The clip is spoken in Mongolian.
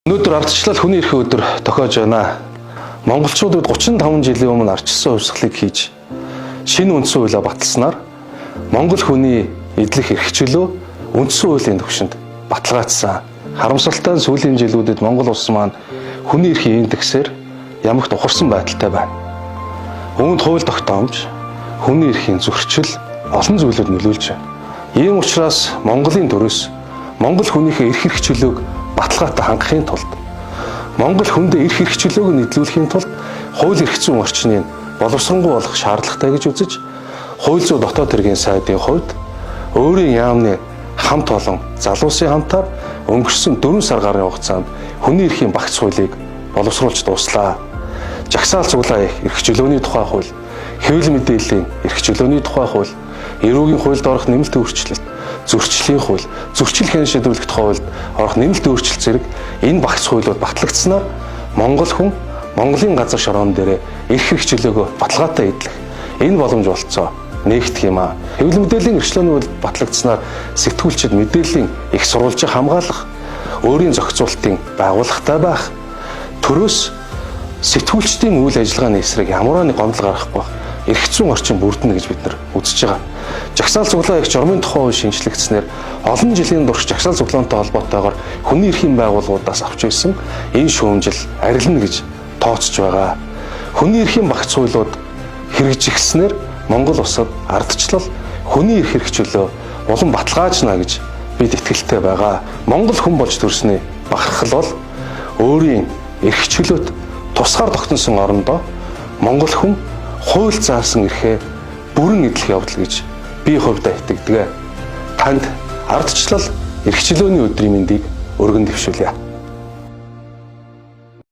Өнөөдөр ардчлал хүний эрхийн өдөр тохиож байна. Монголчуудад 35 жилийн өмнө ардчилсан хувьсгалыг хийж шинэ үндсэн хуулиа баталснаар Монгол хүний эдлэх эрх чөлөө үндсэн хуулийн түвшинд баталгаажсан. Харамсалтай нь сүүлийн жилүүдэд Монгол улс маань хүний эрхийн индексээр ямагт ухарсан байдалтай байна. Үүнд хууль тогтоомж, хүний эрхийн зөрчил олон зүйлүүд нөлөөлж байна. Ийм учраас Монголын төрөөс Монгол хүнийхээ эрх чөлөөг баталгаатай хангахын тулд Монгол хүндээ эрх чөлөөг нийлүүлэхийн тулд хууль эрх зүйн орчныг боловсронгуй болгох шаардлагатай гэж үзэж хууль зүйн дотоод хэргийн сайдын хувьд өөрийн яамны хамт олон залуусын хамтаар өнгөрсөн 4 сар гарын хугацаанд хүний эрхийн багц хуулийг боловсруулж дууслаа. Жагсаал цуглаан эрх чөлөөний тухай хууль, хэвлэл мэдээллийн эрх чөлөөний тухай хууль, эрүүгийн хуульд орох нэмэлт өөрчлөлт, зөрчлийн хууль, зөрчил хэн шийдвэрлэх тухай хуульд орох нэмэлт өөрчлөлт зэрэг энэ багц хуулиуд батлагдсанаар Монгол хүн Монголын газар шороон дээр эрх чөлөөгөө баталгаатай эдлэх энэ боломж болцоо нээгдэх юм аа. Хэвлэл мэдээллийн эрхчлөөний хууль батлагдсанаар сэтгүүлчид мэдээллийн их сурвалжийг хамгаалах, өөрийн зохицуултын байгууллагатай байх, төрөөс сэтгүүлчдийн үйл ажиллагааны эсрэг ямар нэг гомдол гаргахгүй эрх зүйн орчин бүрдэнэ гэж бид нар үзэж байгаа. Жагсаал цуглаан их журмын тухай хууль шинжлэгдснээр олон жилийн турш жагсаал цуглаантай холбоотойгоор хүний эрхийн байгууллагуудаас авч ирсэн энэ шүүмжил арилна гэж тооцож байгаа. Хүний эрхийн багц хуулиуд хэрэгжигснээр Монгол улсад ардчлал хүний эрх чөлөө улам баталгаажна гэж бид итгэлтэй байгаа. Монгол хүн болж төрсний бахархал бол өөрийн эрх чөлөөт тусгаар тогтносон орондоо Монгол хүн хууль заасан эрхээ бүрэн эдлэх явдал гэж би хувьдаа итгэдэг. Танд ардчлал эрх чөлөөний өдрийн мэндийг өргөн дэвшүүлье.